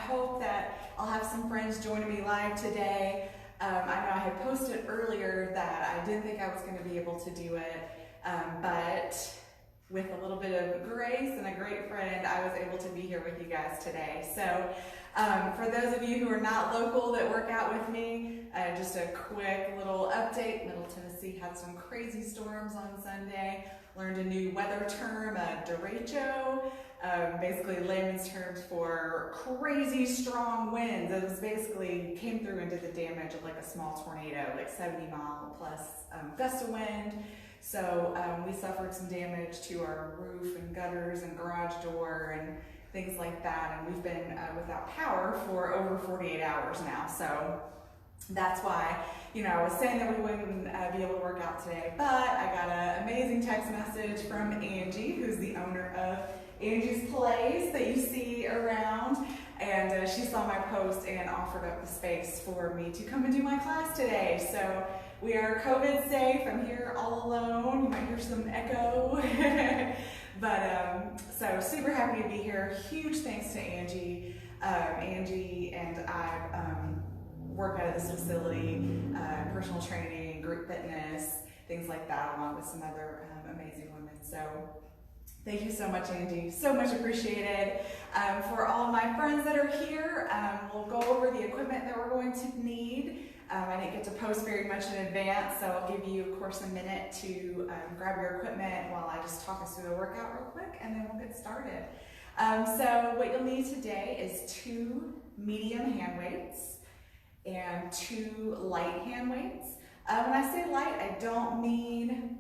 hope that I'll have some friends joining me live today. I know I had posted earlier that I didn't think I was going to be able to do it, but with a little bit of grace and a great friend, I was able to be here with you guys today. So for those of you who are not local that work out with me, just a quick little update. Middle Tennessee had some crazy storms on Sunday. Learned a new weather term, derecho, basically layman's terms for crazy strong winds. It was basically came through and did the damage of like a small tornado, like 70-mile plus gust of wind. So we suffered some damage to our roof and gutters and garage door and things like that. And we've been without power for over 48 hours now. So that's why, I was saying that we wouldn't be able to work out today, but I got an amazing text message from Angie, who's the owner of Angie's Place that you see around. And she saw my post and offered up the space for me to come and do my class today. So we are COVID safe. I'm here all alone. You might hear some echo. But so super happy to be here. Huge thanks to Angie. Angie and I work out of this facility, personal training, group fitness, things like that, along with some other amazing women. So thank you so much, Angie. So much appreciated. For all of my friends that are here, we'll go over the equipment that we're going to need. I didn't get to post very much in advance, so I'll give you, of course, a minute to grab your equipment while I just talk us through the workout real quick, and then we'll get started. So what you'll need today is 2 medium hand weights and 2 light hand weights. When I say light, I don't mean,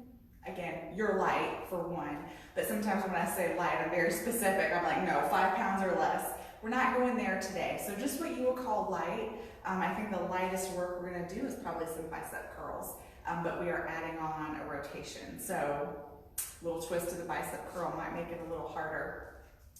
again, you're light for one, but sometimes when I say light, I'm very specific. I'm like, no, 5 pounds or less. We're not going there today. So just what you would call light. I think the lightest work we're gonna do is probably some bicep curls, but we are adding on a rotation. So a little twist to the bicep curl might make it a little harder.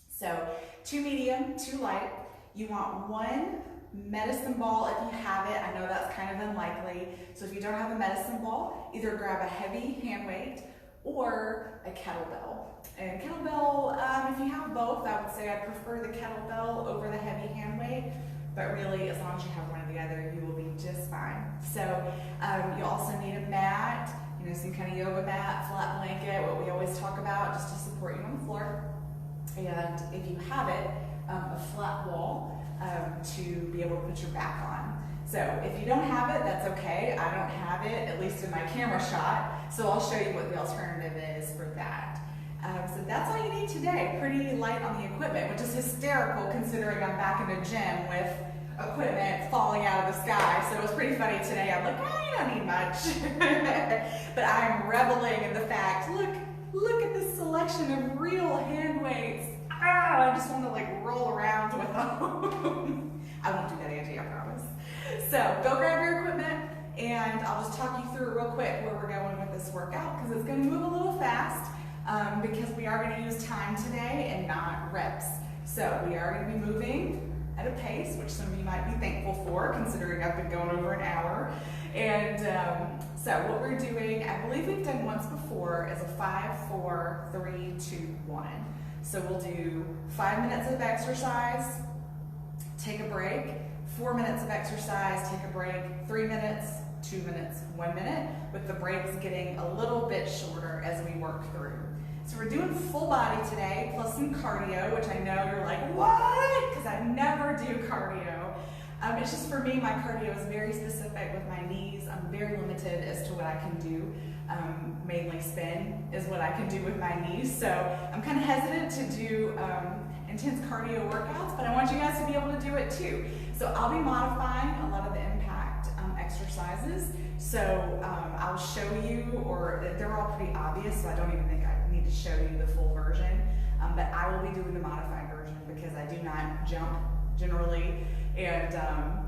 So 2 medium, 2 light. You want 1 medicine ball if you have it. I know that's kind of unlikely. So if you don't have a medicine ball, either grab a heavy hand weight or a kettlebell. And kettlebell, if you have both, I would say I prefer the kettlebell over the heavy hand weight, but really as long as you have one or the other, you will be just fine. So you also need a mat, some kind of yoga mat, flat blanket, what we always talk about, just to support you on the floor. And if you have it, a flat wall to be able to put your back on. So if you don't have it, that's okay. I don't have it, at least in my camera shot, so I'll show you what the alternative is for that. So that's all you need today. Pretty light on the equipment, which is hysterical considering I'm back in a gym with equipment falling out of the sky. So it was pretty funny today. I'm like, you don't need much. But I'm reveling in the fact, look at this selection of real hand weights. I just want to roll around with them. I won't do that, Angie, I promise. So go grab your equipment and I'll just talk you through real quick where we're going with this workout because it's going to move a little fast because we are going to use time today and not reps. So we are going to be moving at a pace, which some of you might be thankful for considering I've been going over an hour. And so what we're doing, I believe we've done once before, is a 5, 4, 3, 2, 1. So we'll do 5 minutes of exercise, take a break, 4 minutes of exercise, take a break, 3 minutes, 2 minutes, 1 minute, with the breaks getting a little bit shorter as we work through. So we're doing full body today, plus some cardio, which I know you're like, what? Because I never do cardio. It's just for me, my cardio is very specific with my knees. I'm very limited as to what I can do. Mainly spin is what I can do with my knees. So I'm kind of hesitant to do intense cardio workouts, but I want you guys to be able to do it too. So I'll be modifying a lot of the impact exercises. So I'll show you, or they're all pretty obvious, so I don't even think I need to show you the full version. But I will be doing the modified version because I do not jump generally. And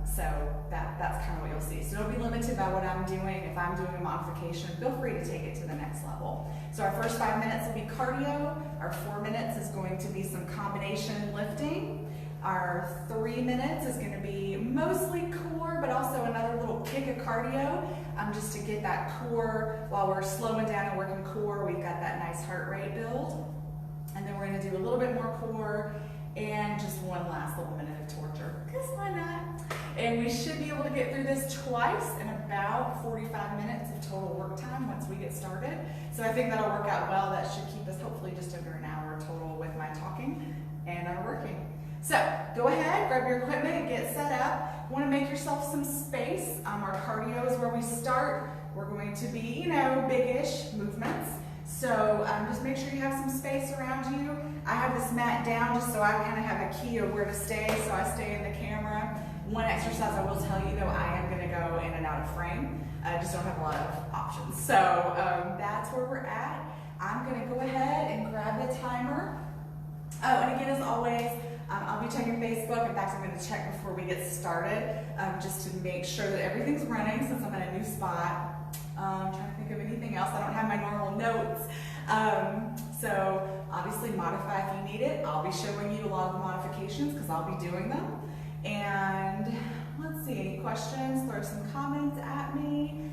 so that's kind of what you'll see. So don't be limited by what I'm doing. If I'm doing a modification, feel free to take it to the next level. So our first 5 minutes will be cardio. Our 4 minutes is going to be some combination lifting. Our 3 minutes is going to be mostly core, but also another little kick of cardio, just to get that core. While we're slowing down and working core, we've got that nice heart rate build. And then we're going to do a little bit more core and just one last little minute of torture. And we should be able to get through this twice in about 45 minutes of total work time once we get started. So I think that'll work out well. That should keep us hopefully just under an hour total with my talking and our working. So go ahead, grab your equipment, get set up. Want to make yourself some space. Our cardio is where we start. We're going to be, big-ish movements. So just make sure you have some space around you. I have this mat down just so I kind of have a key of where to stay, so I stay in the camera. One exercise I will tell you though, I am going to go in and out of frame. I just don't have a lot of options. So that's where we're at. I'm going to go ahead and grab the timer. Oh, and again, as always, I'll be checking Facebook. In fact, I'm going to check before we get started just to make sure that everything's running since I'm in a new spot. I'm trying to think of anything else. I don't have my normal notes. So obviously modify if you need it. I'll be showing you a lot of the modifications because I'll be doing them. And let's see, any questions? Throw some comments at me.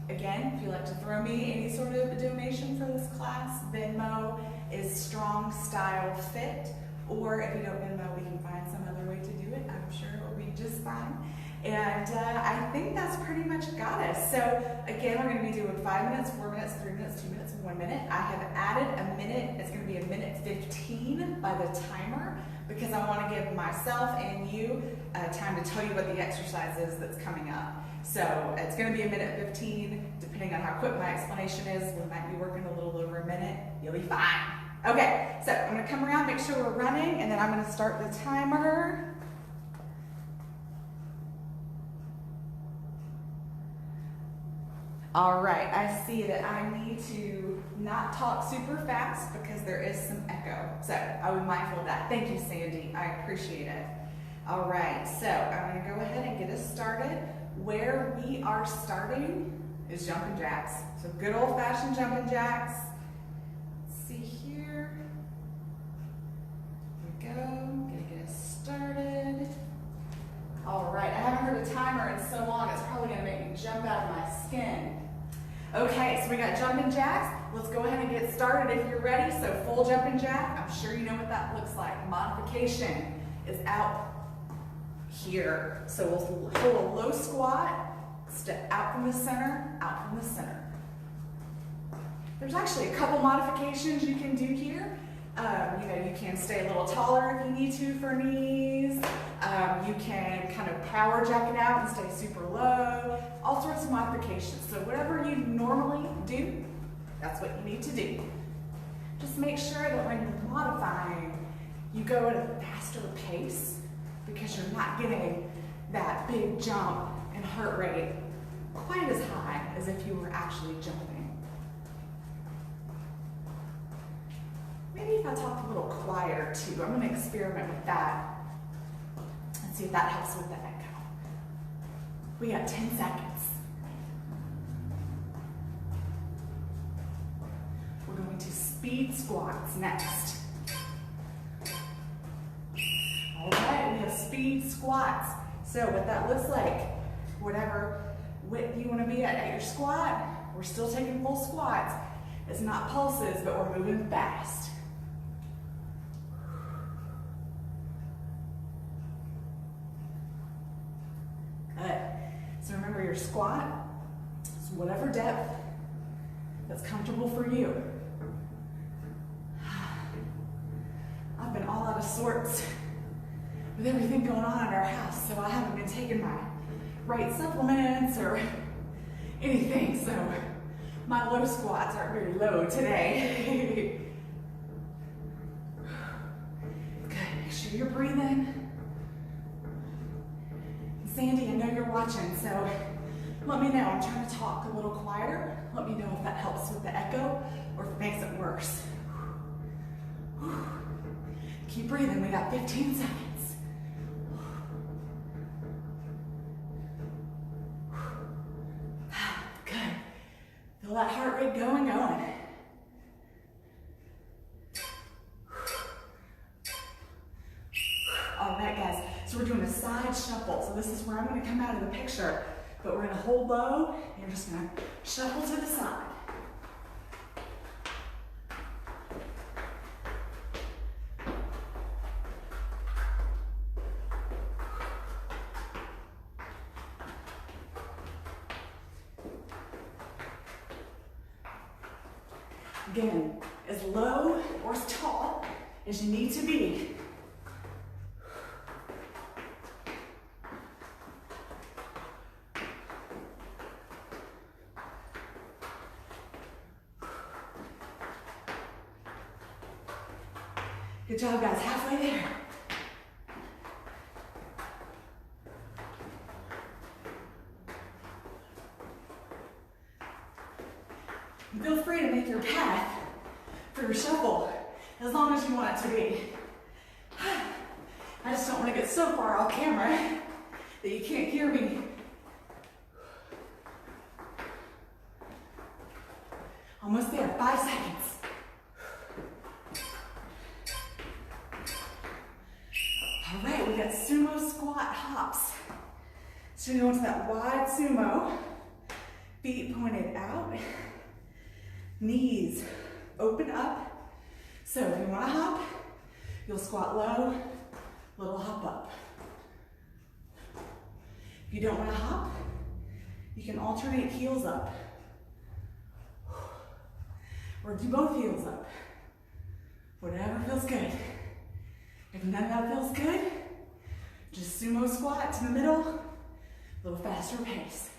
Again, if you'd like to throw me any sort of donation for this class, Venmo is Strong Style Fit. Or if you don't Venmo, we can find some other way to do it. I'm sure it'll be just fine. And I think that's pretty much got us. So again, we're going to be doing 5 minutes, 4 minutes, 3 minutes, 2 minutes, and 1 minute. I have added a minute. It's going to be a minute 15 by the timer because I want to give myself and you time to tell you what the exercise is that's coming up. So it's going to be a minute 15. Depending on how quick my explanation is, we might be working a little over a minute. You'll be fine. Okay, so I'm going to come around, make sure we're running, and then I'm going to start the timer. All right, I see that I need to not talk super fast because there is some echo. So I was mindful of that. Thank you, Sandy. I appreciate it. All right, so I'm going to go ahead and get us started. Where we are starting is jumping jacks. So good old-fashioned jumping jacks. Let's see here. Here we go. I'm going to get us started. All right, I haven't heard a timer in so long, it's probably going to make me jump out of my skin. Okay, so we got jumping jacks. Let's go ahead and get started if you're ready. So full jumping jack, I'm sure you know what that looks like. Modification is out here. So we'll hold a low squat, step out from the center, out from the center. There's actually a couple modifications you can do here. You can stay a little taller if you need to for knees. You can kind of power jack it out and stay super low. All sorts of modifications. So whatever you normally do, that's what you need to do. Just make sure that when you're modifying, you go at a faster pace because you're not getting that big jump in heart rate quite as high as if you were actually jumping. Maybe if I talk a little quieter too, I'm going to experiment with that and see if that helps with the echo. We got 10 seconds. We're going to speed squats next. All right, we have speed squats. So what that looks like, whatever width you want to be at your squat, we're still taking full squats. It's not pulses, but we're moving fast. Good. So remember your squat is whatever depth that's comfortable for you. I've been all out of sorts with everything going on in our house, so I haven't been taking my right supplements or anything, so my low squats aren't very low today. Good, make sure you're breathing. Sandy, I know you're watching, so let me know. I'm trying to talk a little quieter. Let me know if that helps with the echo or if it makes it worse. Keep breathing, we got 15 seconds. Good. Feel that heart rate going. All right, guys, so we're doing a side shuffle. So this is where I'm going to come out of the picture, but we're going to hold low, and you're just going to shuffle to the side. Again, as low or as tall as you need to be. Good job, guys, halfway there. And feel free to make your path for your shuffle as long as you want it to be. I just don't want to get so far off camera that you can't hear me. Almost there, 5 seconds. All right, we got sumo squat hops. So you're going to that wide sumo, feet pointed out, knees open up. So if you want to hop, you'll squat low, little hop up. If you don't want to hop, you can alternate heels up. Or do both heels up. Whatever feels good. If none of that feels good, just sumo squat to the middle, a little faster pace.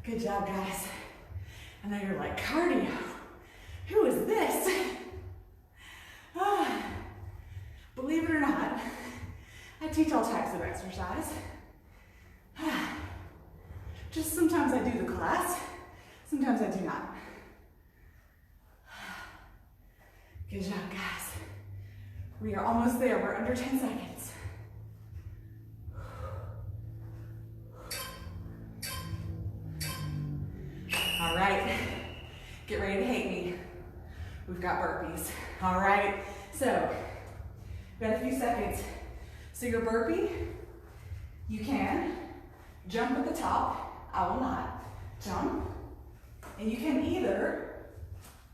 Good job, guys. I know you're like, cardio? Who is this? Believe it or not, I teach all types of exercise. Just sometimes I do the class, sometimes I do not. Good job, guys. We are almost there. We're under 10 seconds. All right, get ready to hate me. We've got burpees. All right, so we've got a few seconds. So your burpee, you can jump at the top. I will not. Jump. And you can either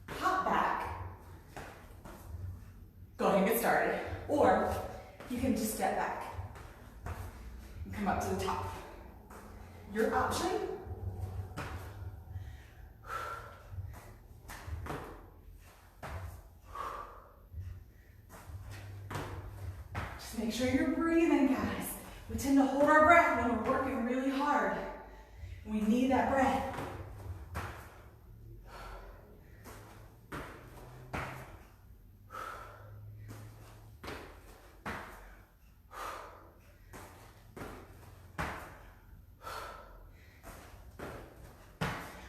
hop back, go ahead and get started, or you can just step back and come up to the top. Your option. Just make sure you're breathing, guys. We tend to hold our breath when we're working really hard. We need that breath.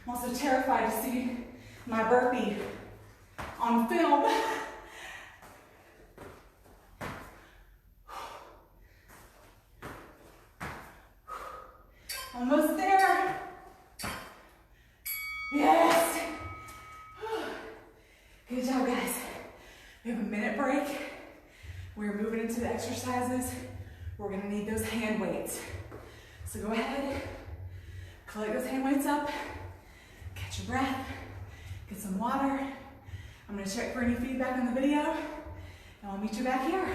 I'm also terrified to see my burpee on film. Almost there. Yes. Good job, guys. We have a minute break. We're moving into the exercises. We're gonna need those hand weights. So go ahead, collect those hand weights up, catch your breath, get some water. I'm gonna check for any feedback on the video, and I'll meet you back here.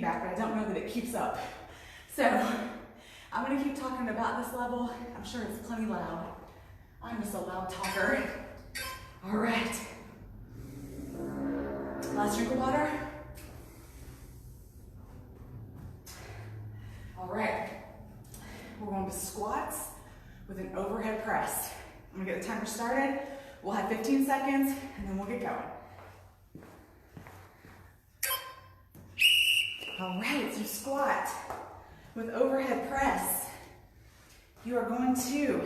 But I don't know that it keeps up. So I'm gonna keep talking about this level. I'm sure it's plenty loud. I'm just a loud talker. All right. Last drink of water. All right. We're going to squats with an overhead press. I'm gonna get the timer started. We'll have 15 seconds and then we'll get going. All right, so squat with overhead press. You are going to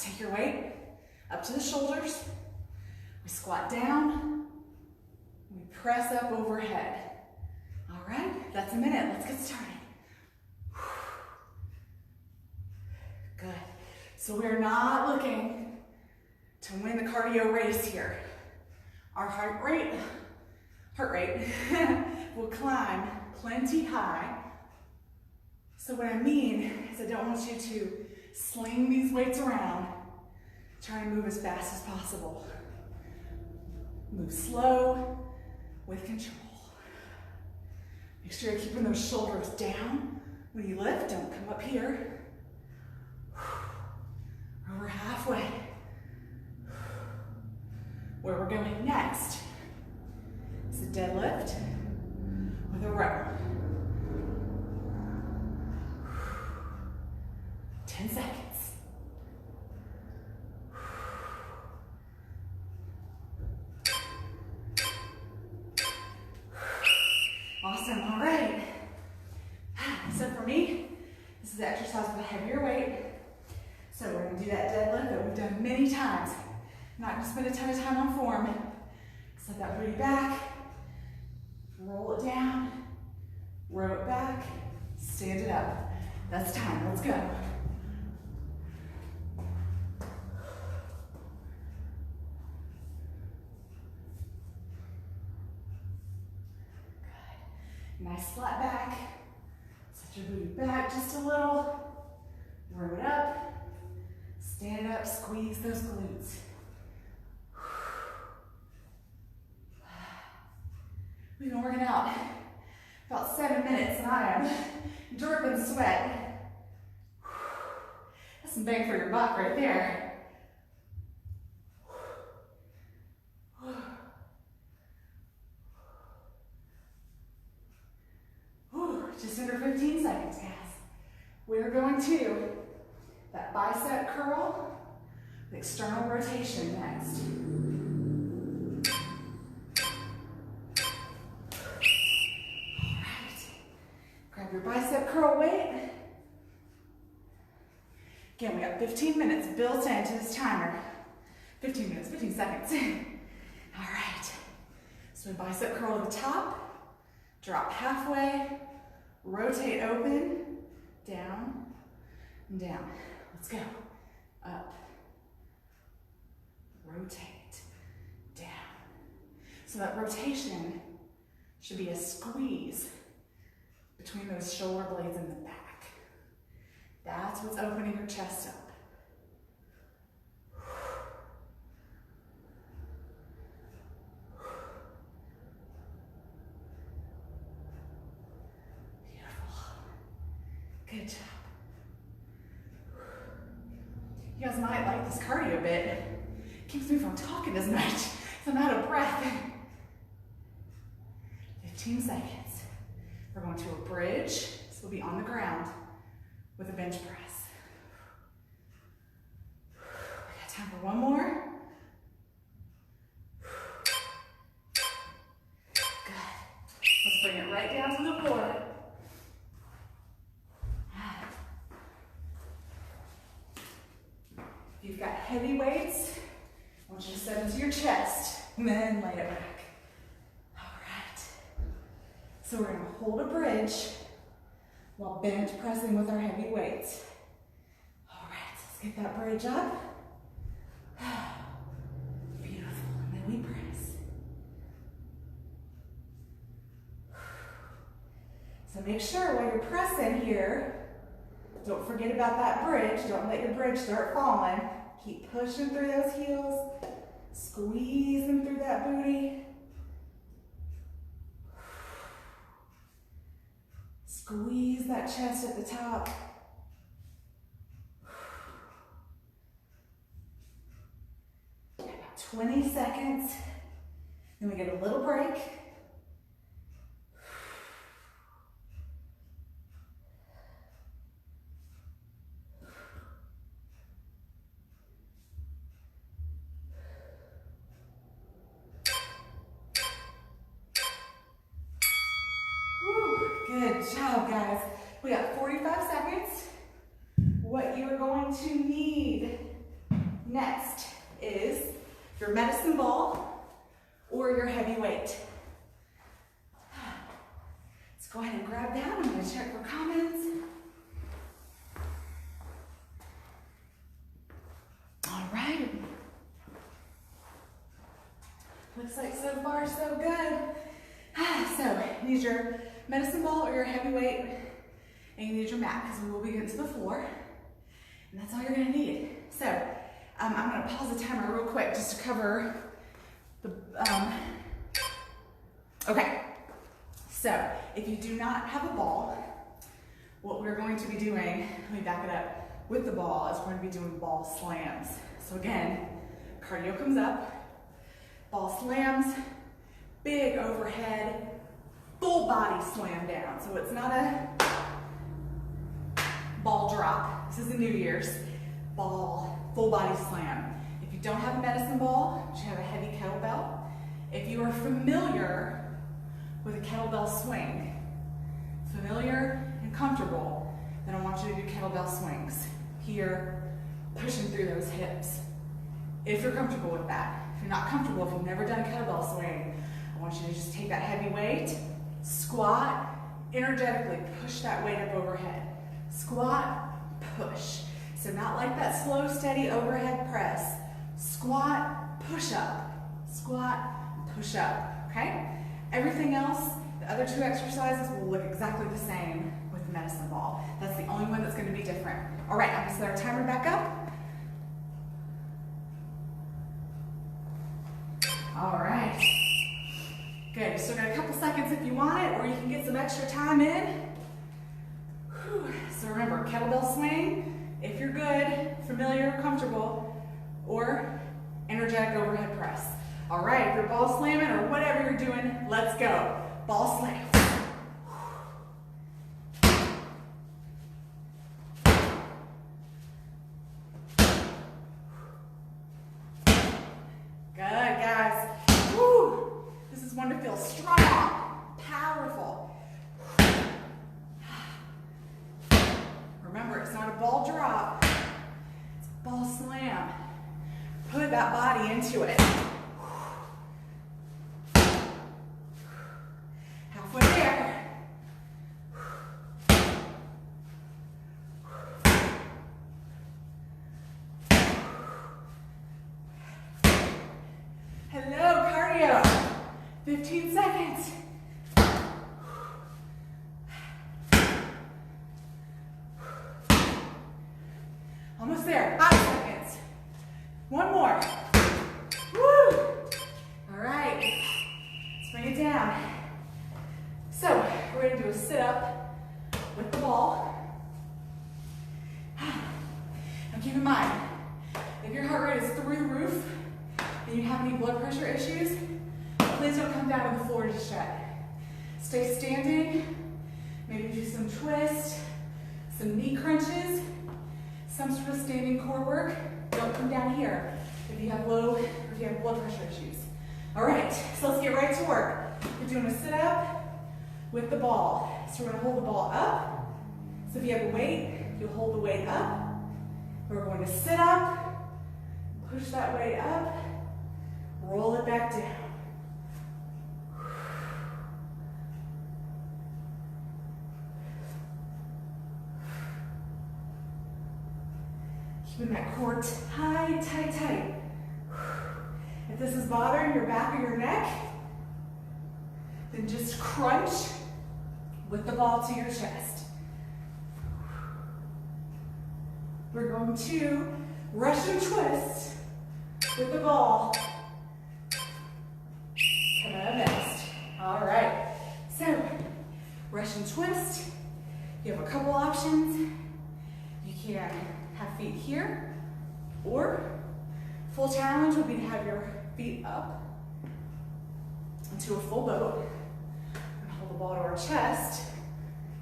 take your weight up to the shoulders. We squat down. We press up overhead. All right, that's a minute. Let's get started. Good. So we're not looking to win the cardio race here. Our heart rate will climb plenty high. So what I mean is I don't want you to sling these weights around. Try and move as fast as possible. Move slow with control. Make sure you're keeping those shoulders down when you lift. Don't come up here. Over halfway. Where we're going next is a deadlift with a row. 10 seconds. Awesome, all right. So for me, this is the exercise with a heavier weight. So we're gonna do that deadlift that we've done many times. Not gonna spend a ton of time on form. Set that booty back, roll it down, row it back, stand it up. That's time, let's go. Nice flat back. Set your booty back just a little. Row it up. Stand up, squeeze those glutes. We've been working out about 7 minutes and I am dripping sweat. That's some bang for your buck right there. Just under 15 seconds, guys. We're going to that bicep curl, the external rotation next. All right. Grab your bicep curl weight. Again, we got 15 minutes built into this timer. 15 minutes, 15 seconds. All right. So bicep curl to the top, drop halfway, rotate open, down, and down. Let's go. Up, rotate, down. So that rotation should be a squeeze between those shoulder blades in the back. That's what's opening your chest up. Good job. You guys might like this cardio a bit. It keeps me from talking as much, so I'm out of breath. 15 seconds. We're going to a bridge, so we'll be on the ground with a bench press. We got time for one more. Good. Let's bring it right down to the floor. If you've got heavy weights, I want you to set them to your chest and then lay it back. All right. So we're going to hold a bridge while bench pressing with our heavy weights. All right, so let's get that bridge up. Beautiful. And then we press. So make sure while you're pressing here, don't forget about that bridge. Don't let your bridge start falling. Keep pushing through those heels. Squeezing through that booty. Squeeze that chest at the top. About 20 seconds. Then we get a little break. Good job, guys. We got 45 seconds. What you're going to need next is your medicine ball or your heavy weight. Let's go ahead and grab that. I'm going to check for comments. So far, so good. So, you need your medicine ball or your heavy weight, and you need your mat because we will be getting to the floor, and that's all you're gonna need. So, I'm gonna pause the timer real quick just to cover the, okay. So, if you do not have a ball, what we're going to be doing, let me back it up, with the ball is we're going to be doing ball slams. So again, cardio comes up, ball slams, big overhead, full body slam down. So it's not a ball drop. This is the New Year's. Ball, full body slam. If you don't have a medicine ball, but you have a heavy kettlebell, if you are familiar with a kettlebell swing, familiar and comfortable, then I want you to do kettlebell swings. Here, pushing through those hips. If you're comfortable with that. If you're not comfortable, if you've never done a kettlebell swing, I want you to just take that heavy weight, squat, energetically push that weight up overhead. Squat, push. So not like that slow, steady overhead press. Squat, push up. Squat, push up, okay? Everything else, the other two exercises will look exactly the same with the medicine ball. That's the only one that's going to be different. All right, I'm going to set our timer back up. All right. Good, you still got a couple seconds if you want it, or you can get some extra time in. Whew. So remember, kettlebell swing, if you're good, familiar, comfortable, or energetic overhead press. All right, if you're ball slamming or whatever you're doing, let's go. Ball slam. Good, guys. Woo. This is one to feel strong, powerful. Remember, it's not a ball drop, it's a ball slam. Put that body into it. Halfway there. Hello, cardio. 15 seconds. Almost there. 5 seconds. One more. Woo! All right. Let's bring it down. So, we're going to do a sit-up with the ball. Now keep in mind, if your heart rate is through the roof and you have any blood pressure issues, please don't come down to the floor just yet. Stay standing, maybe do some twists, some knee crunches, some sort of standing core work. Don't come down here if you have low or if you have blood pressure issues. All right, so let's get right to work. We're doing a sit-up with the ball. So we're going to hold the ball up. So if you have a weight, you'll hold the weight up. We're going to sit up, push that weight up, roll it back down. Keeping that core tight, tight, tight. If this is bothering your back or your neck, then just crunch with the ball to your chest. We're going to Russian twist with the ball. Coming up next. All right. So, Russian twist. You have a couple options. You can have feet here, or full challenge would be to have your feet up into a full boat and hold the ball to our chest,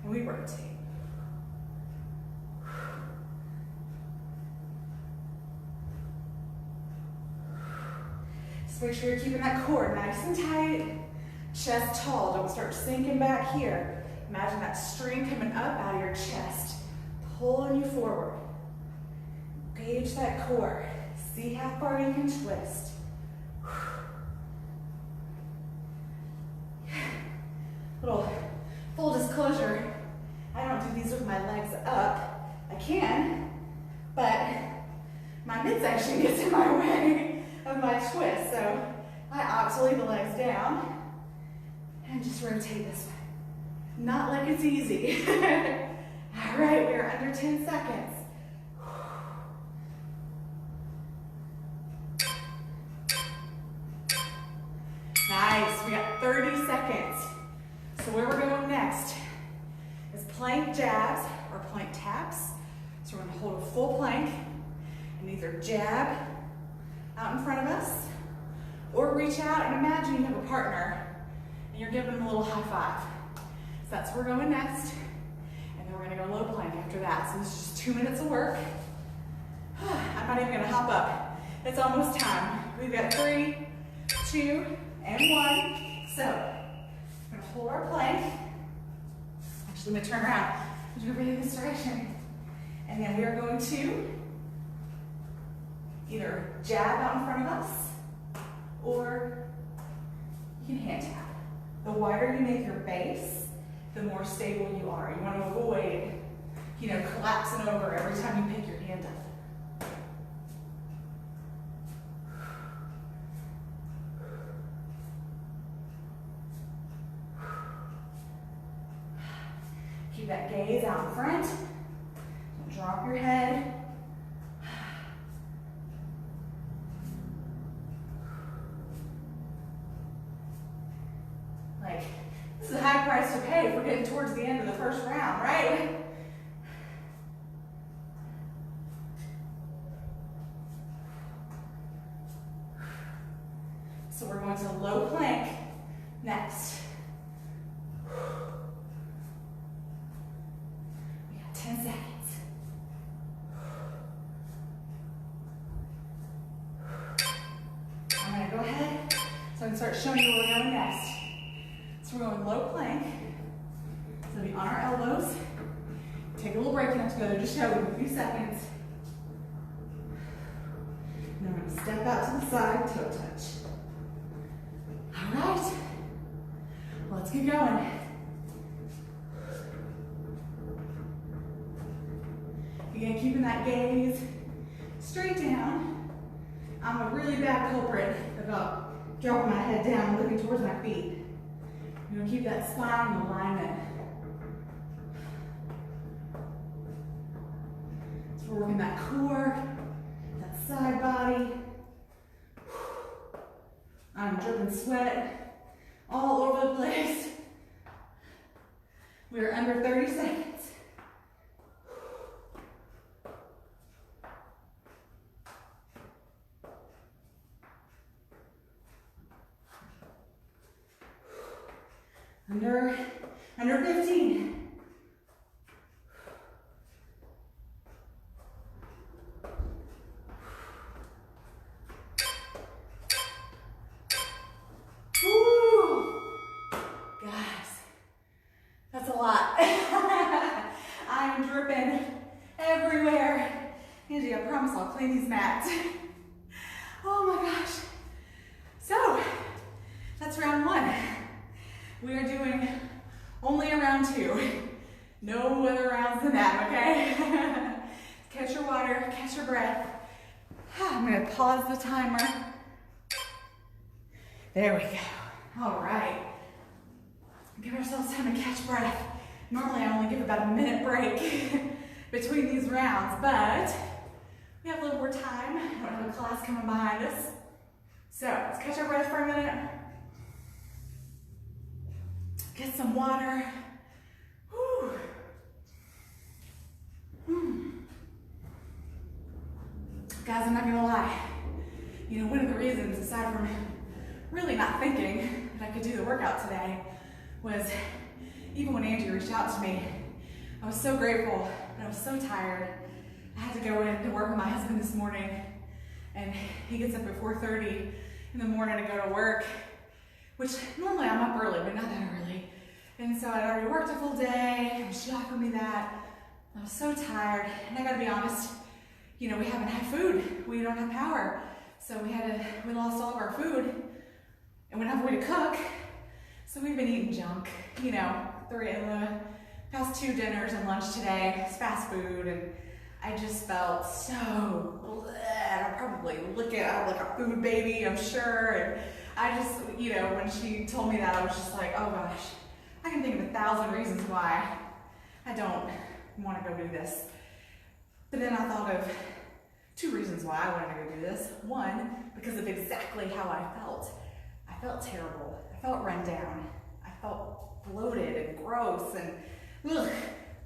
and we rotate. So make sure you're keeping that core nice and tight, chest tall. Don't start sinking back here. Imagine that string coming up out of your chest, pulling you forward. Gauge that core. See how far you can twist. Little full disclosure, I don't do these with my legs up. I can, but my midsection gets in my way of my twist, so I opt to leave the legs down and just rotate this way. Not like it's easy. All right, we are under 10 seconds. Nice, we got 30 seconds. So where we're going next is plank jabs or plank taps. So we're gonna hold a full plank and either jab out in front of us or reach out and imagine you have a partner and you're giving them a little high five. So that's where we're going next. And then we're gonna go low plank after that. So this is just 2 minutes of work. I'm not even gonna hop up. It's almost time. We've got 3, 2, and 1. So we're gonna hold our plank. Actually, I'm gonna turn around. I'm gonna breathe in this direction. And then we are going to either jab out in front of us or you can hand tap. The wider you make your base, the more stable you are. You want to avoid, collapsing over every time you pick your hand up. Keep that gaze out in front. Don't drop your head. This is a high price to pay if we're getting towards the end of the first round, right? So we're going to low plank next. We got 10 seconds. I'm going to go ahead so I can start showing you where we're going next. So we're going low plank. So be on our elbows. Take a little break and have to go to just show you a few seconds. And then we're going to step out to the side, toe touch. All right. Let's get going. Again, keeping that gaze straight down. I'm a really bad culprit about dropping my head down and looking towards my feet. You're going to keep that spine in alignment. So we're working that core, that side body. I'm dripping sweat all over the place. We are under 30 seconds. Under 15. Woo! Guys, that's a lot. I'm dripping everywhere. Angie, I promise I'll clean these mats. Oh my gosh. So, that's round 1. We are doing only a round 2. No other rounds than that, okay? Catch your water, catch your breath. I'm gonna pause the timer. There we go. All right. Give ourselves time to catch breath. Normally I only give about a minute break between these rounds, but we have a little more time. I don't have a class coming behind us. So let's catch our breath for a minute. Get some water. Whew. Guys, I'm not gonna lie. One of the reasons, aside from really not thinking that I could do the workout today, was even when Angie reached out to me, I was so grateful, but I was so tired. I had to go in to work with my husband this morning, and he gets up at 4:30 in the morning to go to work, which normally I'm up early, but not that early. And so I'd already worked a full day, and she offered me that. I was so tired, and I gotta be honest, we haven't had food. We don't have power. So we lost all of our food, and we don't have a way to cook. So we've been eating junk, the past 2 dinners and lunch today, it's fast food, and I just felt so, I'll probably look at like a food baby, I'm sure, and I just, you know, when she told me that, I was just like, oh gosh, I can think of 1,000 reasons why I don't want to go do this. But then I thought of 2 reasons why I wanted to go do this. One, because of exactly how I felt. I felt terrible. I felt run down. I felt bloated and gross and ugh,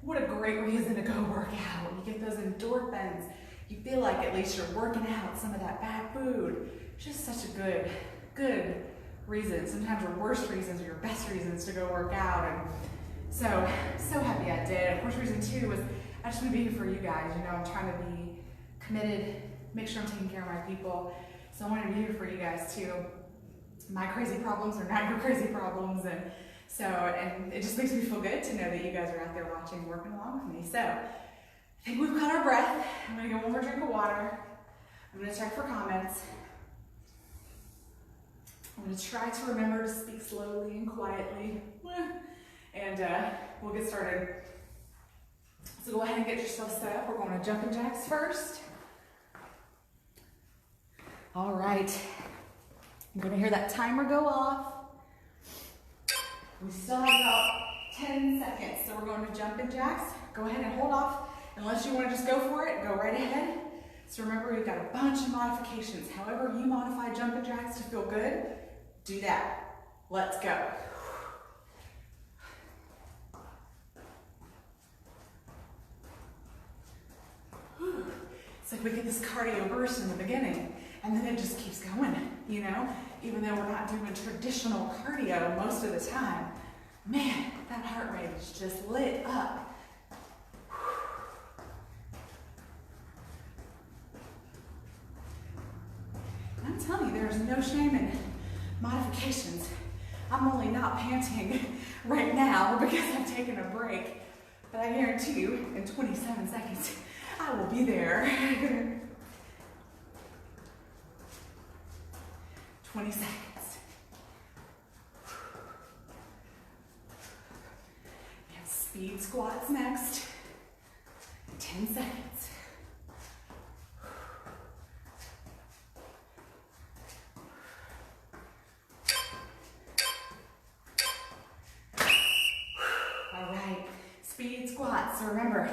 what a great reason to go work out. You get those endorphins. You feel like at least you're working out some of that bad food. It's just such a good reason. Sometimes your worst reasons are your best reasons to go work out. And so happy I did. Of course, reason 2 was I just want to be here for you guys. You know, I'm trying to be committed, make sure I'm taking care of my people. So I wanted to be here for you guys too. My crazy problems are not your crazy problems. And it just makes me feel good to know that you guys are out there watching, working along with me. So I think we've caught our breath. I'm gonna get one more drink of water. I'm gonna check for comments. I'm gonna try to remember to speak slowly and quietly. And we'll get started. So go ahead and get yourself set up. We're going to jumping jacks first. All right. I'm gonna hear that timer go off. We still have about 10 seconds, so we're going to jumping jacks. Go ahead and hold off. Unless you want to just go for it, go right ahead. So remember, we've got a bunch of modifications. However you modify jumping jacks to feel good, do that. Let's go. It's like we get this cardio burst in the beginning, and then it just keeps going, you know? Even though we're not doing traditional cardio most of the time, man, that heart rate is just lit up. I'm telling you, there's no shame in modifications. I'm only not panting right now because I've taken a break, but I guarantee you, in 27 seconds, I will be there. 20 seconds. We have speed squats next. 10 seconds. All right, speed squats. So remember,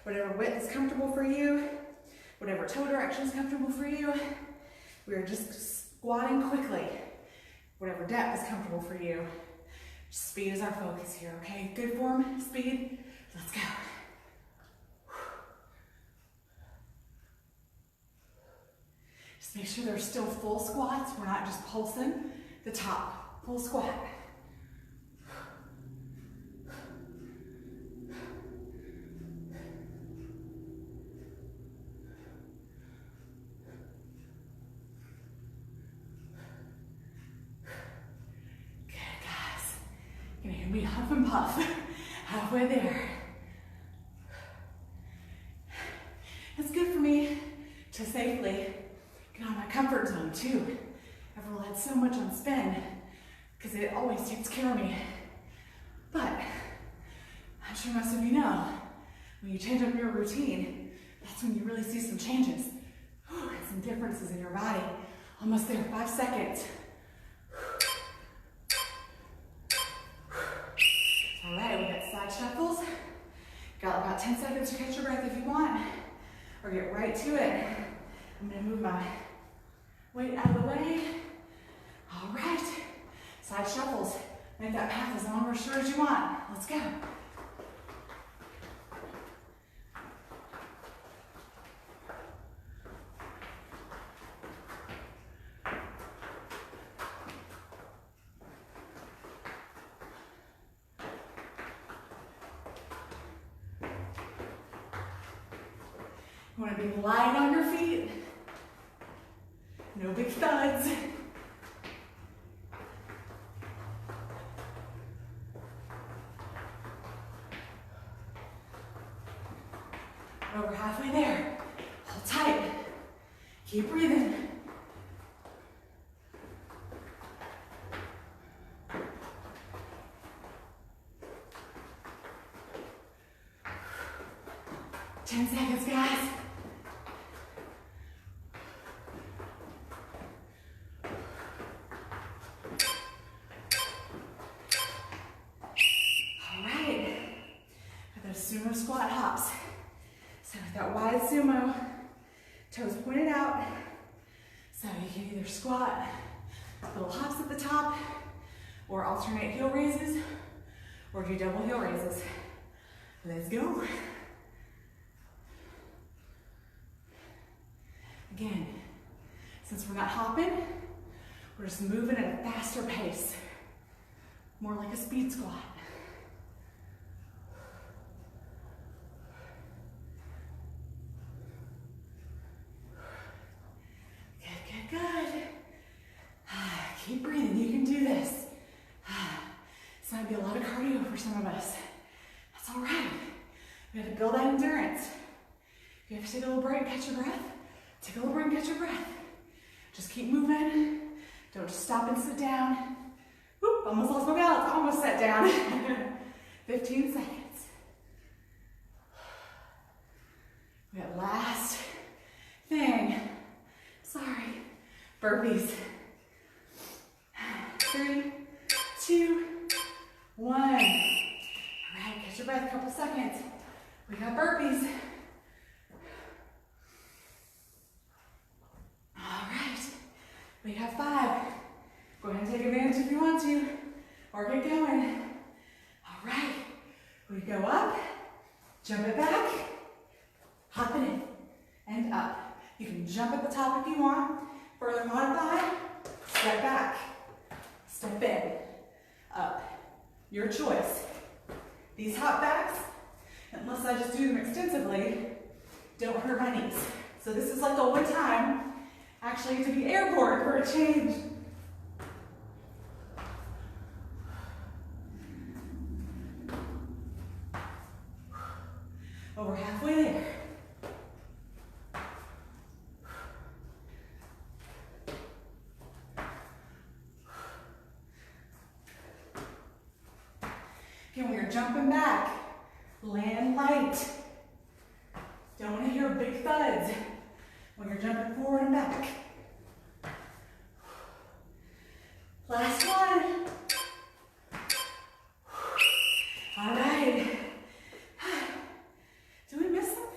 whatever width is comfortable for you, whatever toe direction is comfortable for you, we're just squatting quickly. Whatever depth is comfortable for you. Speed is our focus here, okay? Good form, speed, let's go. Just make sure they're still full squats. We're not just pulsing the top. Full squat. We huff and puff, halfway there. It's good for me to safely get out of my comfort zone too. I've relied so much on spin because it always takes care of me. But I'm sure most of you know, when you change up your routine, that's when you really see some changes. And some differences in your body. Almost there, 5 seconds. All right, we got side shuffles. Got about 10 seconds to catch your breath if you want, or get right to it. I'm gonna move my weight out of the way. All right, side shuffles. Make that path as long or short as you want. Let's go. You want to be light on your feet. No big thuds. Over halfway there. Hold tight. Keep breathing. Ten seconds, guys. sumo squat hops. So with that wide sumo, toes pointed out. So you can either squat, little hops at the top, or alternate heel raises, or do double heel raises. Let's go. Again, since we're not hopping, we're just moving at a faster pace, more like a speed squat. Good, good, good. Keep breathing, you can do this. This might be a lot of cardio for some of us. That's all right. We have to build that endurance. If you have to take a little break, catch your breath, take a little break, catch your breath. Just keep moving. Don't just stop and sit down. Whoop, almost lost my balance, almost sat down. 15 seconds. We got last thing. Sorry. Burpees. 3, 2, 1. All right, catch your breath, couple seconds. We got burpees. All right, we have 5. Go ahead and take advantage if you want to, or get going. All right, we go up, jump it back, hop it in, and up. You can jump at the top if you want. Further modify, step back, step in, up. Your choice. These hop backs, unless I just do them extensively, don't hurt my knees. So this is like the one time actually to be airborne for a change. Over halfway there. Again, when you're jumping back, land light. Don't want to hear big thuds when you're jumping forward and back. Last one. All right. Did we miss something?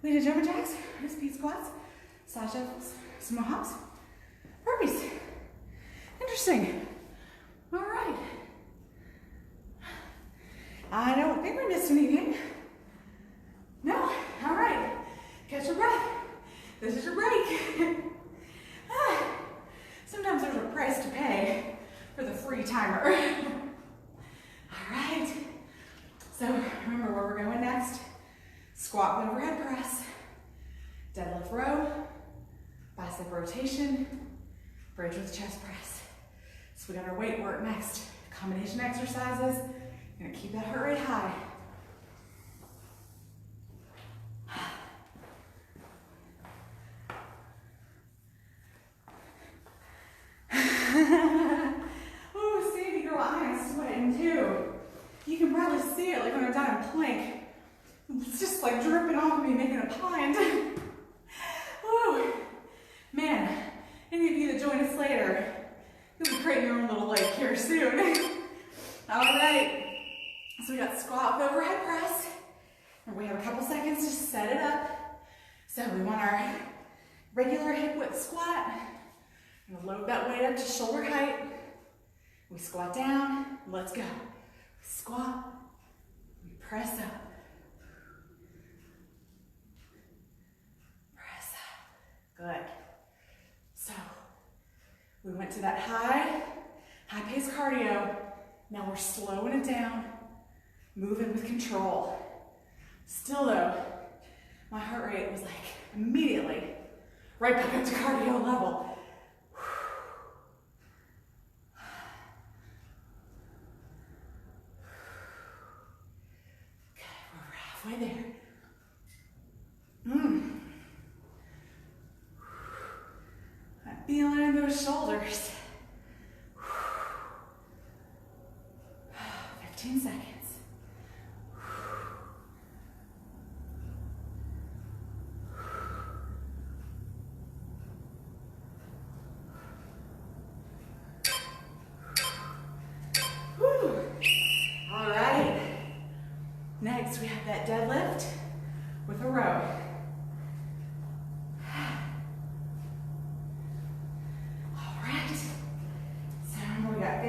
We did jumping jacks, speed squats, side shuffles, sumo hops, burpees. Interesting. All right. I don't think we missed anything. No. All right. Catch your breath. This is your break. Sometimes there's a price to pay for the free timer. All right. So remember where we're going next. Squat with overhead press, deadlift row, bicep rotation, bridge with chest press. So we got our weight work next. Combination exercises. Gonna keep that heart rate high. Oh, Sandy girl, I am sweating too. You can probably see it like when I'm down in plank. It's just like dripping off me, making a pond. Woo. Man, any of you that join us later, you'll be creating your own little lake here soon. All right. So we got squat with overhead press. And we have a couple seconds to set it up. So we want our regular hip width squat. We're gonna load that weight up to shoulder height. We squat down. Let's go. We squat. We press up. Press up. Good. So we went to that high pace cardio. Now we're slowing it down, moving with control. Still though, my heart rate was like immediately right back up to cardio level. Okay, we're halfway there. I'm feeling in those shoulders. 15 seconds. Whew. All alternate deadlift with a row. All right. So remember we got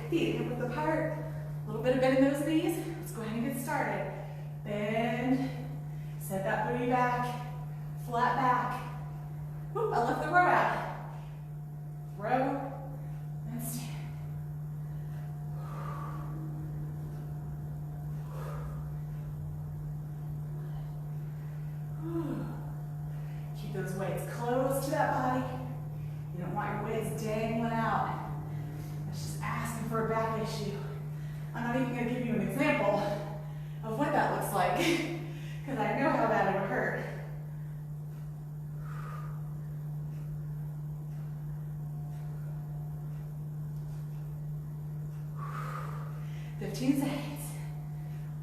feet hip width apart, a little bit of bend in those knees. Let's go ahead and get started. Bend, set that booty back, flat back. Whoop, I left the row out. Row, and stand. Keep those weights close to that body. You don't want your weights dangling out. That's just asking for a back issue. I'm not even going to give you an example of what that looks like because I know how bad it would hurt. Seconds.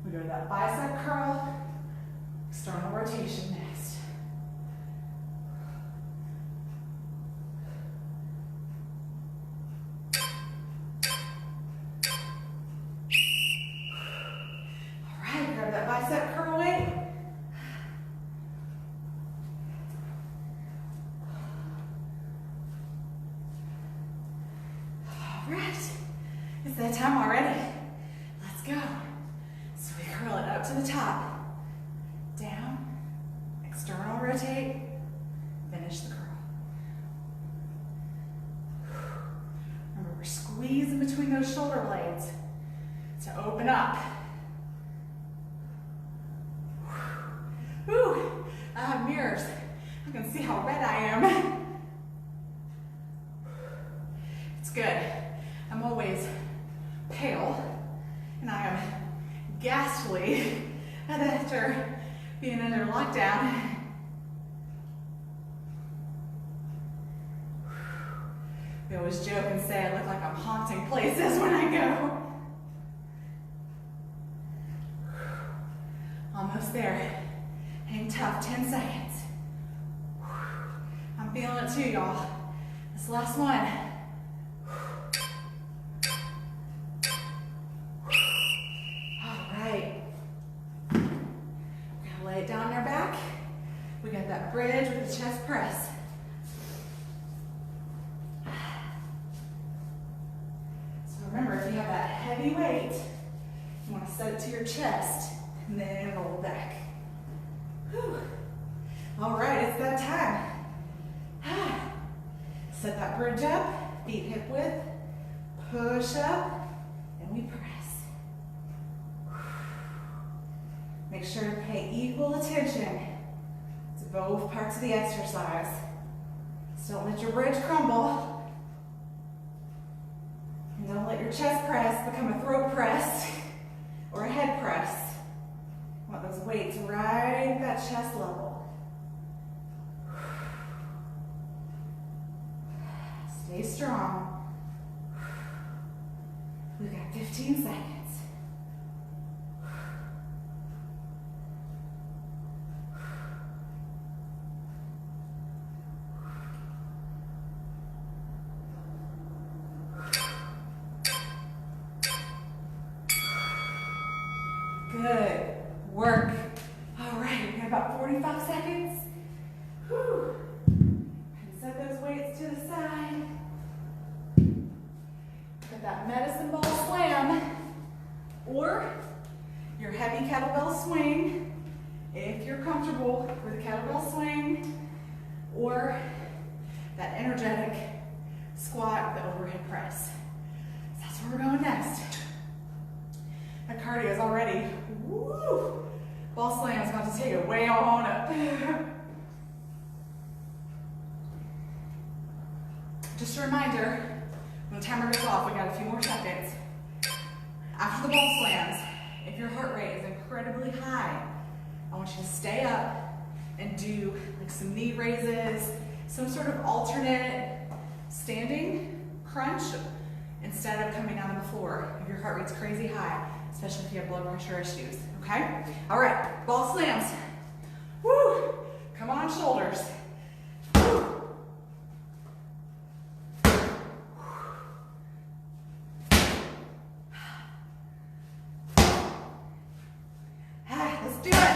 We go to that bicep curl, external rotation next. All right, grab that bicep curl weight. All right, it's that time already. Let's go. So we curl it up to the top. Down, external rotate, finish the curl. Remember, we're squeezing between those shoulder blades to open up. Whew, I have mirrors. I can see how red I am. It's good. I'm always pale. And I am ghastly after being under lockdown. We always joke and say I look like I'm haunting places when I go. Almost there. Hang tough, 10 seconds. I'm feeling it too, y'all. This last one. Lay it down on our back. We got that bridge with the chest press. So remember, if you have that heavy weight, you want to set it to your chest and then roll back. Whew. All right, it's that time. Set that bridge up, feet hip width, push up, and we press. Make sure to pay equal attention to both parts of the exercise. So don't let your bridge crumble. And don't let your chest press become a throat press or a head press. You want those weights right at that chest level. Stay strong. We've got 15 seconds. Good work. All right, we got about 45 seconds. Whew. And set those weights to the side. Put that medicine ball slam or your heavy kettlebell swing if you're comfortable with a kettlebell swing, or that energetic squat, the overhead press. So that's where we're going next. That cardio is already, woo! Ball slam is about to take it way on up. Just a reminder, when the timer goes off, we got a few more seconds. After the ball slams, if your heart rate is incredibly high, I want you to stay up and do like some knee raises, some sort of alternate standing crunch instead of coming out on the floor if your heart rate's crazy high, especially if you have blood pressure issues, okay? All right, ball slams. Woo! Come on, shoulders. Woo. Let's do it.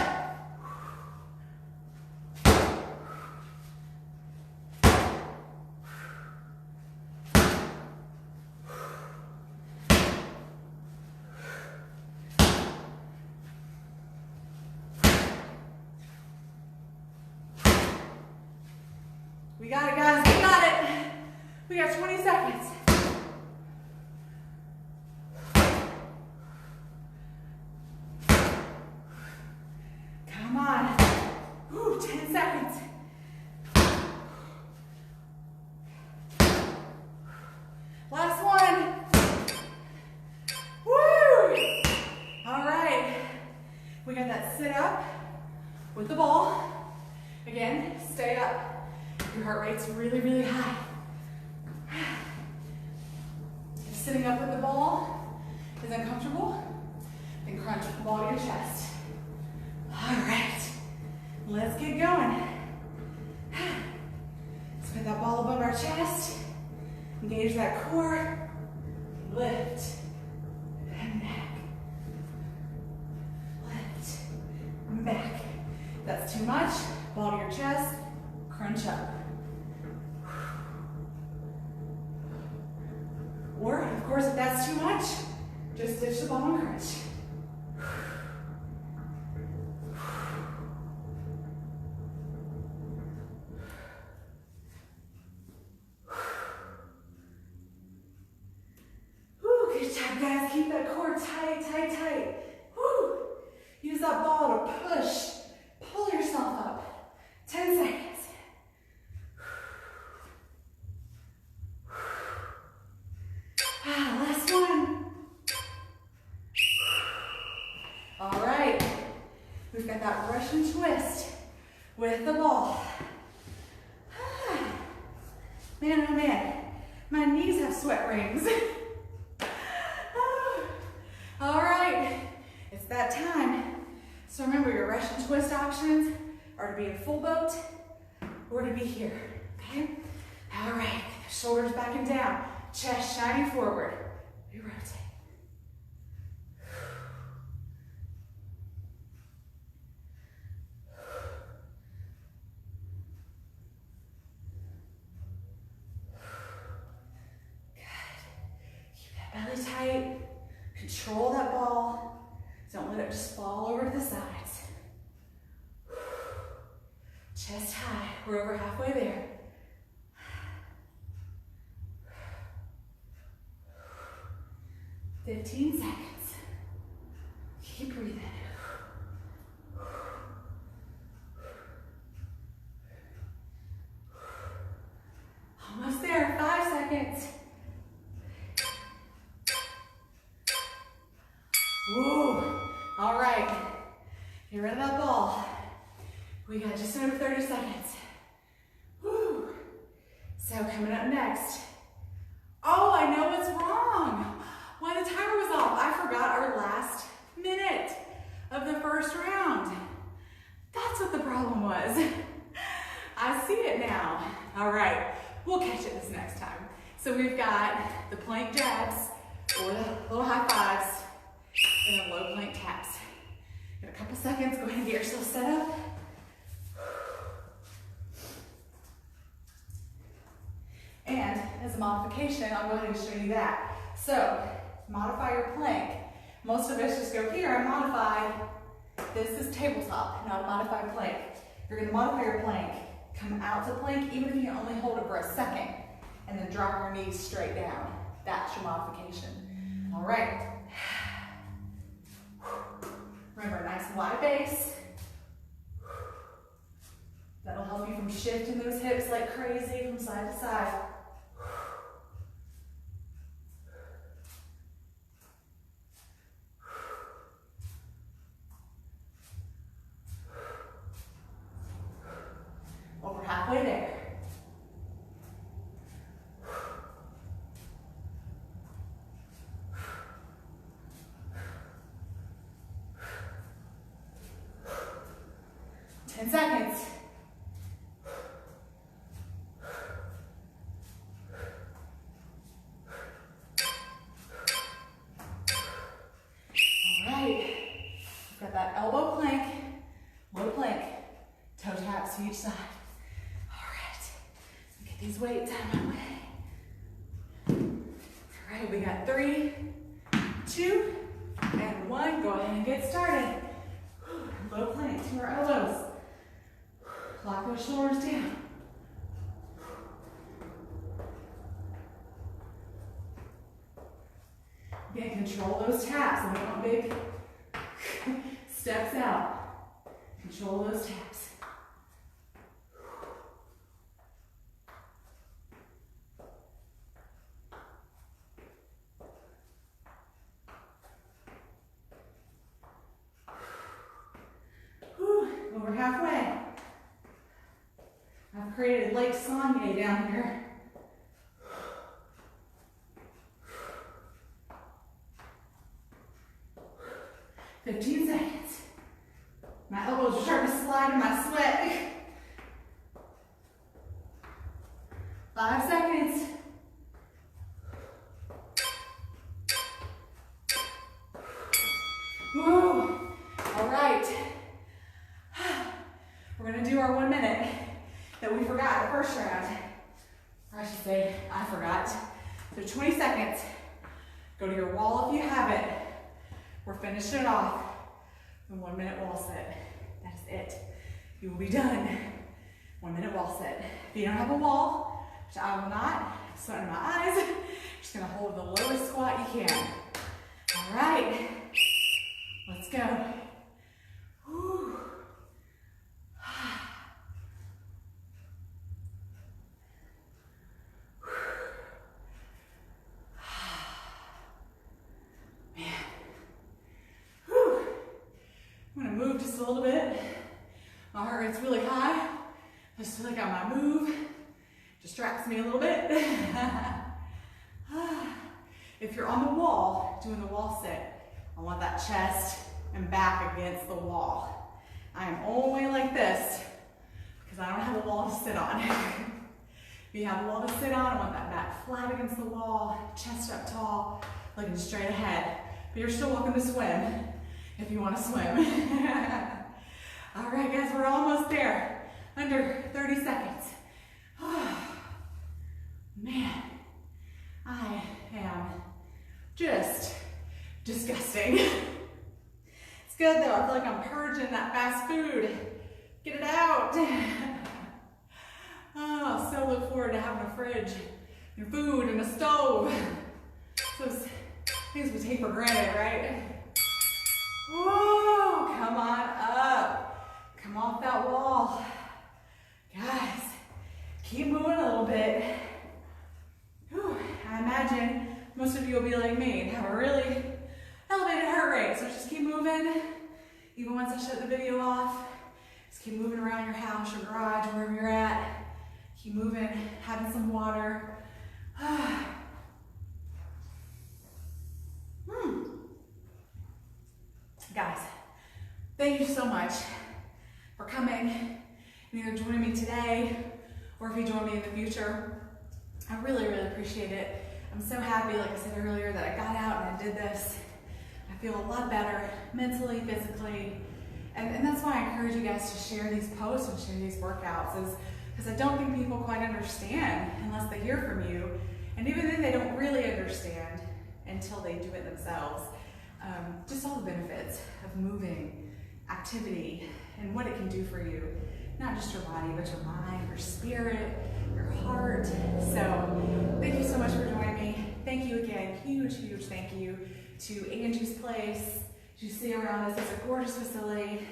with the ball. Again, stay up. Your heart rate's really, really high. If sitting up with the ball is uncomfortable, then crunch the ball to your chest. All right, let's get going. Let's put that ball above our chest. Engage that core. Lift and back. Lift and back. If that's too much, ball to your chest, crunch up. Or, of course, if that's too much, just ditch the ball and crunch. Good job, guys. Keep that core tight, tight, tight. Woo. Use that ball to push. Pull yourself up. 10 seconds. Last one. All right. We've got that Russian twist with the ball. Man, oh man. My knees have sweat rings. All right, it's that time. So remember, your Russian twist options are to be in full boat or to be here, okay? All right, shoulders back and down, chest shining forward. We rotate. Good. Keep that belly tight. Control that ball. Don't let it just fall over to the sides. Chest high. We're over halfway there. "15 seconds. Keep breathing. Almost there. 5 seconds. Woo. All right, get rid of that ball. We got just under 30 seconds. Woo. So coming up next. Oh, I know what's wrong. When the timer was off, I forgot our last minute of the first round. That's what the problem was. I see it now. All right, we'll catch it this next time. So we've got the plank jabs, or the little high fives, and then low plank taps. In a couple seconds, go ahead and get yourself set up. And as a modification, I'll go ahead and show you that. So, modify your plank. Most of us just go here and modify. This is tabletop, not a modified plank. You're gonna modify your plank. Come out to plank, even if you only hold it for a second, and then drop your knees straight down. That's your modification. All right. Remember, nice wide base. That'll help you from shifting those hips like crazy from side to side. Well, we're halfway there. Seconds. All right. We've got that elbow plank, low plank, toe taps to each side. All right. Get these weights out of my way. All right, we got 3, 2, and 1. Go ahead and get started. Low plank to our elbows. Lock those shoulders down. Again, control those taps. I don't want big steps out. Control those taps. Whew. We'll We're halfway. I've created Lake Sanye down here. "15 seconds. My elbows are starting to slide in my sweat. 5 seconds. Woo. All right. We're gonna do our 1 minute that we forgot the first round. Or I should say, I forgot. So 20 seconds. Go to your wall if you have it. We're finishing it off. The 1 minute wall sit. That's it. You will be done. 1 minute wall sit. If you don't have a wall, which I will not, sweat in my eyes, just gonna hold the lowest squat you can. All right. Let's go. Whew. Man. Whew. I'm gonna move just a little bit. My heart rate's really high. I just feel like I might move. Distracts me a little bit. If you're on the wall, doing the wall sit, I want that chest and back against the wall. I am only like this because I don't have a wall to sit on. If you have a wall to sit on, I want that back flat against the wall, chest up tall, looking straight ahead. But you're still welcome to swim if you want to swim. All right, guys, we're almost there. Under 30 seconds. Man, I am just disgusting. It's good though, I feel like I'm purging that fast food. Get it out. Oh, so look forward to having a fridge, your food, and a stove. Those things we take for granted, right? Whoa, come on up. Come off that wall. Guys, keep moving a little bit. Whew, I imagine most of you will be like me and have a really elevated heart rate. So just keep moving. Even once I shut the video off, just keep moving around your house, your garage, wherever you're at. Keep moving, having some water. Guys, thank you so much for coming and either joining me today or if you join me in the future. I really, really appreciate it. I'm so happy, like I said earlier, that I got out and I did this. I feel a lot better mentally, physically, and that's why I encourage you guys to share these posts and share these workouts, is because I don't think people quite understand unless they hear from you, and even then they don't really understand until they do it themselves. Just all the benefits of moving, activity, and what it can do for you. Not just your body, but your mind, your spirit, your heart. So thank you so much for joining me. Thank you again, huge, huge thank you to Angie's Place. You see around us, it's a gorgeous facility.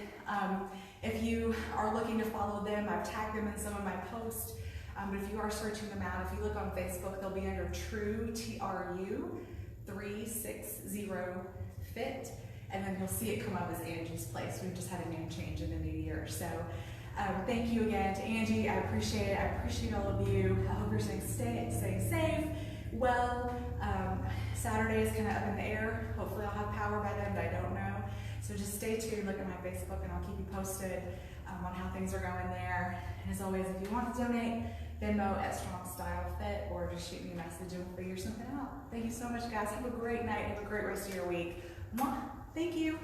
If you are looking to follow them, I've tagged them in some of my posts. But if you are searching them out, if you look on Facebook, they'll be under True, TRU 360 Fit. And then you'll see it come up as Angie's Place. We've just had a name change in the new year. So thank you again to Angie. I appreciate it. I appreciate all of you. I hope you're staying safe. Well, Saturday is kind of up in the air. Hopefully I'll have power by then, but I don't know. So just stay tuned, look at my Facebook, and I'll keep you posted on how things are going there. And as always, if you want to donate, Venmo at Strong Style Fit, or just shoot me a message and we'll figure something out. Thank you so much, guys. Have a great night. Have a great rest of your week. Mwah. Thank you.